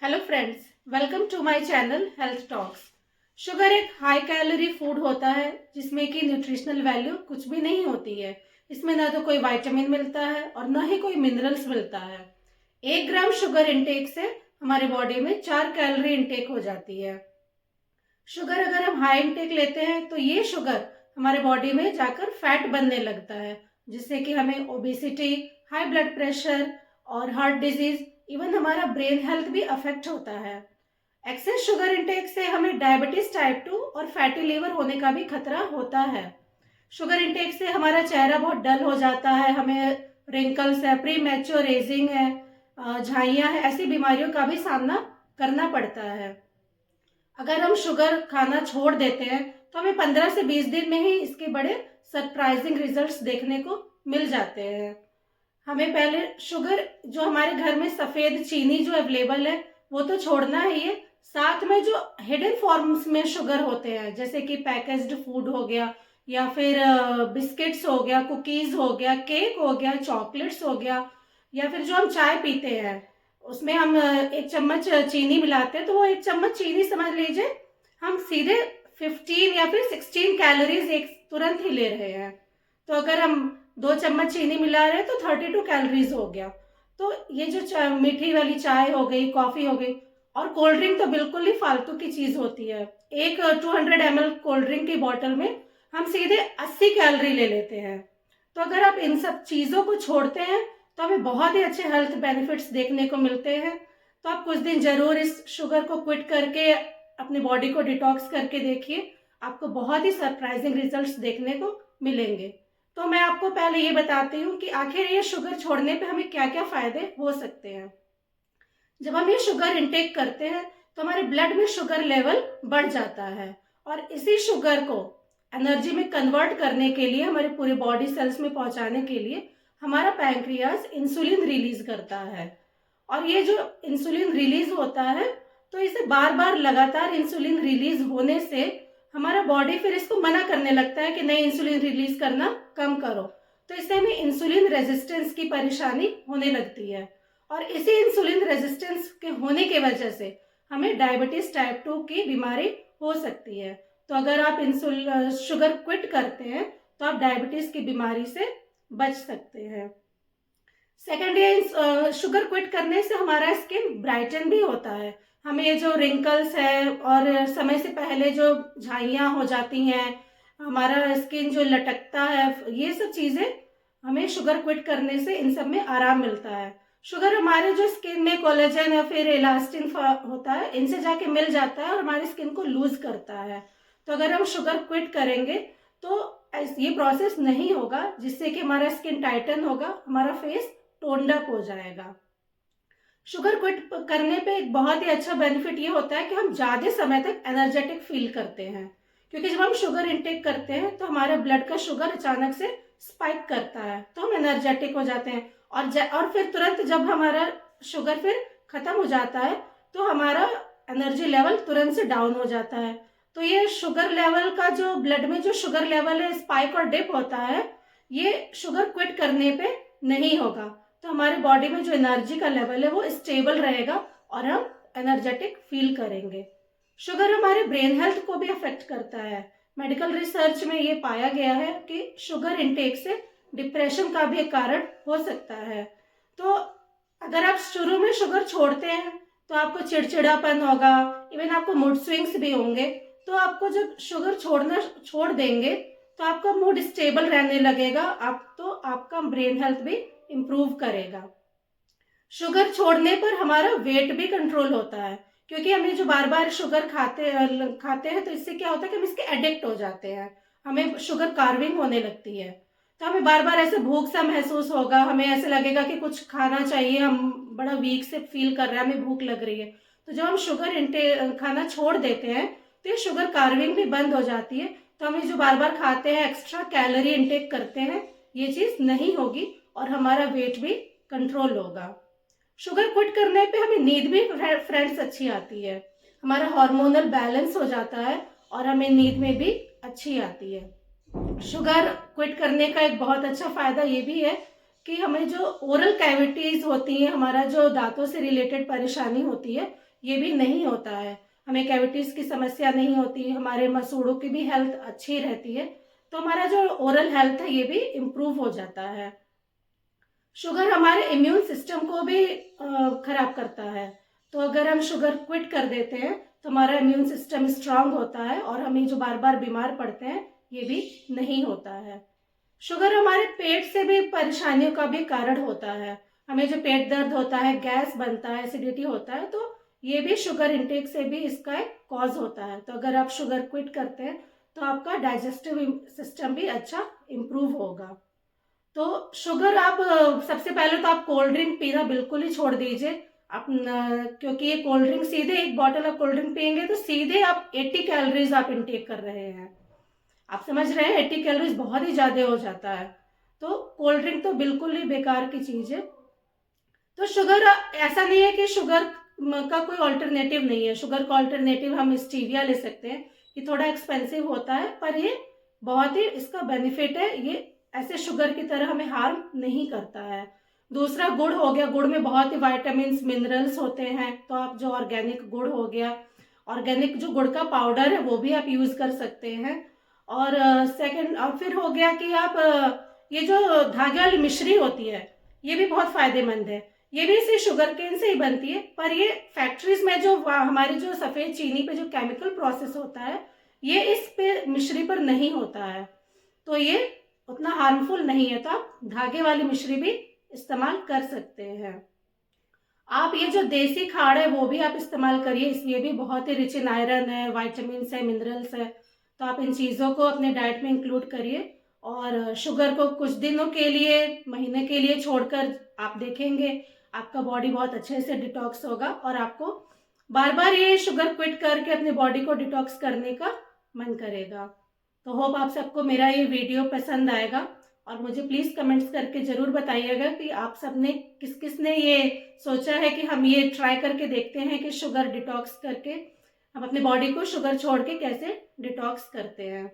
Hello friends, welcome to my channel health talks. Sugar एक high calorie food होता है जिसमें कि न्यूट्रिशनल वैल्यू कुछ भी नहीं होती है। इसमें ना तो कोई विटामिन मिलता है और ना ही कोई मिनरल्स मिलता है। 1 ग्राम शुगर इंटेक से हमारे बॉडी में 4 कैलोरी इंटेक हो जाती है। शुगर अगर हम हाई इंटेक लेते हैं तो ये शुगर हमारे बॉडी में जाकर फैट बनने लगता है, जिससे कि हमें ओबेसिटी, हाई ब्लड प्रेशर और हार्ट डिजीज, इवन हमारा ब्रेन हेल्थ भी अफेक्ट होता है। एक्सेस शुगर इंटेक से हमें डायबिटीज टाइप 2 और फैटी लीवर होने का भी खतरा होता है। शुगर इंटेक से हमारा चेहरा बहुत डल हो जाता है, हमें रिंकल्स है, प्री मैच्योर एजिंग है, झाइयाँ है, ऐसी बीमारियों का भी सामना करना पड़ता है। अगर हम शुगर खाना छोड़ देते हैं तो हमें 15 से 20 दिन में ही इसके बड़े सरप्राइजिंग रिजल्ट्स देखने को मिल जाते हैं। हमें पहले शुगर, जो हमारे घर में सफ़ेद चीनी जो अवेलेबल है वो तो छोड़ना ही है। साथ में जो हिडन फॉर्म्स में शुगर होते हैं, जैसे कि पैकेज्ड फूड हो गया, या फिर बिस्किट्स हो गया, कुकीज़ हो गया, केक हो गया, चॉकलेट्स हो गया, या फिर जो हम चाय पीते हैं उसमें हम 1 चम्मच चीनी मिलाते हैं, तो वो 1 चम्मच चीनी समझ लीजिए हम सीधे 15 या फिर 16 कैलोरीज एक तुरंत ही ले रहे हैं। तो अगर हम 2 चम्मच चीनी मिला रहे हैं तो 32 कैलोरीज हो गया। तो ये जो मीठी वाली चाय हो गई, कॉफ़ी हो गई, और कोल्ड ड्रिंक तो बिल्कुल ही फालतू की चीज़ होती है। एक 200 ml कोल्ड ड्रिंक की बॉटल में हम सीधे 80 कैलोरी ले लेते हैं। तो अगर आप इन सब चीज़ों को छोड़ते हैं तो हमें बहुत ही अच्छे हेल्थ बेनिफिट्स देखने को मिलते हैं। तो आप कुछ दिन ज़रूर इस शुगर को क्विट करके अपनी बॉडी को डिटॉक्स करके देखिए, आपको बहुत ही सरप्राइजिंग रिजल्ट्स देखने को मिलेंगे। तो मैं आपको पहले ये बताती हूँ कि आखिर ये शुगर छोड़ने पे हमें क्या क्या फ़ायदे हो सकते हैं। जब हम ये शुगर इंटेक करते हैं तो हमारे ब्लड में शुगर लेवल बढ़ जाता है, और इसी शुगर को एनर्जी में कन्वर्ट करने के लिए, हमारे पूरे बॉडी सेल्स में पहुंचाने के लिए हमारा पैंक्रियाज इंसुलिन रिलीज करता है। और ये जो इंसुलिन रिलीज होता है, तो इसे बार बार लगातार इंसुलिन रिलीज होने से हमारा बॉडी फिर इसको मना करने लगता है कि नहीं, इंसुलिन रिलीज करना कम करो। तो इससे हमें इंसुलिन रेजिस्टेंस की परेशानी होने लगती है, और इसी इंसुलिन रेजिस्टेंस के होने की वजह से हमें डायबिटीज टाइप 2 की बीमारी हो सकती है। तो अगर आप शुगर क्विट करते हैं तो आप डायबिटीज की बीमारी से बच सकते हैं। सेकेंड, ये शुगर क्विट करने से हमारा स्किन ब्राइटन भी होता है। हमें ये जो रिंकल्स है और समय से पहले जो झाइयाँ हो जाती हैं, हमारा स्किन जो लटकता है, ये सब चीज़ें हमें शुगर क्विट करने से इन सब में आराम मिलता है। शुगर हमारे जो स्किन में कोलेजन या फिर इलास्टिन होता है, इनसे जाके मिल जाता है और हमारी स्किन को लूज करता है। तो अगर हम शुगर क्विट करेंगे तो ये प्रोसेस नहीं होगा, जिससे कि हमारा स्किन टाइटन होगा, हमारा फेस टोन्ड अप हो जाएगा। शुगर क्विट करने पे एक बहुत ही अच्छा बेनिफिट ये होता है कि हम ज़्यादा समय तक एनर्जेटिक फील करते हैं, क्योंकि जब हम शुगर इंटेक करते हैं तो हमारे ब्लड का शुगर अचानक से स्पाइक करता है, तो हम एनर्जेटिक हो जाते हैं। और फिर तुरंत जब हमारा शुगर फिर ख़त्म हो जाता है तो हमारा एनर्जी लेवल तुरंत से डाउन हो जाता है। तो ये शुगर लेवल का, जो ब्लड में जो शुगर लेवल है, स्पाइक और डिप होता है, ये शुगर क्विट करने पे नहीं होगा। तो हमारे बॉडी में जो एनर्जी का लेवल है वो स्टेबल रहेगा और हम एनर्जेटिक फील करेंगे। शुगर हमारे ब्रेन हेल्थ को भी अफेक्ट करता है। मेडिकल रिसर्च में ये पाया गया है कि शुगर इंटेक से डिप्रेशन का भी एक कारण हो सकता है। तो अगर आप शुरू में शुगर छोड़ते हैं तो आपको चिड़चिड़ापन होगा, इवन आपको मूड स्विंग्स भी होंगे। तो आपको जब शुगर छोड़ना छोड़ देंगे तो आपका मूड स्टेबल रहने लगेगा, आपका ब्रेन हेल्थ भी इम्प्रूव करेगा। शुगर छोड़ने पर हमारा वेट भी कंट्रोल होता है, क्योंकि हम ये जो बार बार शुगर खाते हैं तो इससे क्या होता है कि हम इसके एडिक्ट हो जाते हैं, हमें शुगर कार्विंग होने लगती है। तो हमें बार बार ऐसे भूख सा महसूस होगा, हमें ऐसे लगेगा कि कुछ खाना चाहिए, हम बड़ा वीक से फील कर रहे हैं, हमें भूख लग रही है। तो जब हम शुगर खाना छोड़ देते हैं तो ये शुगर कार्विंग भी बंद हो जाती है। तो हम जो बार बार खाते हैं, एक्स्ट्रा कैलोरी इंटेक करते हैं, ये चीज़ नहीं होगी और हमारा वेट भी कंट्रोल होगा। शुगर क्विट करने पे हमें नींद भी फ्रेंड्स अच्छी आती है, हमारा हार्मोनल बैलेंस हो जाता है और हमें नींद में भी अच्छी आती है। शुगर क्विट करने का एक बहुत अच्छा फ़ायदा ये भी है कि हमें जो ओरल कैविटीज़ होती हैं, हमारा जो दांतों से रिलेटेड परेशानी होती है, ये भी नहीं होता है। हमें कैविटीज़ की समस्या नहीं होती, हमारे मसूड़ों की भी हेल्थ अच्छी रहती है, तो हमारा जो ओरल हेल्थ है ये भी इम्प्रूव हो जाता है। शुगर हमारे इम्यून सिस्टम को भी खराब करता है, तो अगर हम शुगर क्विट कर देते हैं तो हमारा इम्यून सिस्टम स्ट्रांग होता है और हमें जो बार बार बीमार पड़ते हैं ये भी नहीं होता है। शुगर हमारे पेट से भी परेशानियों का भी कारण होता है। हमें जो पेट दर्द होता है, गैस बनता है, एसिडिटी होता है, तो ये भी शुगर इंटेक से भी इसका एक कॉज होता है। तो अगर आप शुगर क्विट करते हैं तो आपका डाइजेस्टिव सिस्टम भी अच्छा इम्प्रूव होगा। तो शुगर आप सबसे पहले तो आप कोल्ड ड्रिंक पीना बिल्कुल ही छोड़ दीजिए। आप क्योंकि ये कोल्ड ड्रिंक सीधे एक बॉटल ऑफ कोल्ड ड्रिंक पियेंगे तो सीधे आप 80 कैलोरीज आप इंटेक कर रहे हैं। आप समझ रहे हैं, 80 कैलोरीज बहुत ही ज़्यादा हो जाता है। तो कोल्ड ड्रिंक तो बिल्कुल ही बेकार की चीज़ है। तो शुगर ऐसा नहीं है कि शुगर का कोई ऑल्टरनेटिव नहीं है। शुगर का ऑल्टरनेटिव हम स्टीविया ले सकते हैं, ये थोड़ा एक्सपेंसिव होता है पर ये बहुत ही इसका बेनिफिट है। ये ऐसे शुगर की तरह हमें हार्म नहीं करता है। दूसरा गुड़ हो गया, गुड़ में बहुत ही वाइटामिन मिनरल्स होते हैं, तो आप जो ऑर्गेनिक गुड़ हो गया, ऑर्गेनिक जो गुड़ का पाउडर है वो भी आप यूज़ कर सकते हैं। और सेकंड और फिर हो गया कि आप ये जो धागे वाली मिश्री होती है ये भी बहुत फायदेमंद है। ये भी इसी शुगर केन से ही बनती है, पर ये फैक्ट्रीज में जो हमारे जो सफ़ेद चीनी पे जो केमिकल प्रोसेस होता है ये इस पे मिश्री पर नहीं होता है, तो ये उतना हार्मफुल नहीं है। तो आप धागे वाली मिश्री भी इस्तेमाल कर सकते हैं। आप ये जो देसी खाड़ है वो भी आप इस्तेमाल करिए, इसलिए भी बहुत ही रिच इन आयरन है, वाइटामिन है, मिनरल्स है। तो आप इन चीज़ों को अपने डाइट में इंक्लूड करिए और शुगर को कुछ दिनों के लिए, महीने के लिए छोड़कर आप देखेंगे आपका बॉडी बहुत अच्छे से डिटॉक्स होगा और आपको बार बार ये शुगर क्विट करके अपनी बॉडी को डिटॉक्स करने का मन करेगा। तो होप आप सबको मेरा ये वीडियो पसंद आएगा और मुझे प्लीज़ कमेंट्स करके ज़रूर बताइएगा कि आप सब ने किस किस ने ये सोचा है कि हम ये ट्राई करके देखते हैं कि शुगर डिटॉक्स करके हम अपनी बॉडी को शुगर छोड़ के कैसे डिटॉक्स करते हैं।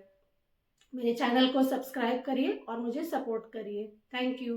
मेरे चैनल को सब्सक्राइब करिए और मुझे सपोर्ट करिए। Thank you.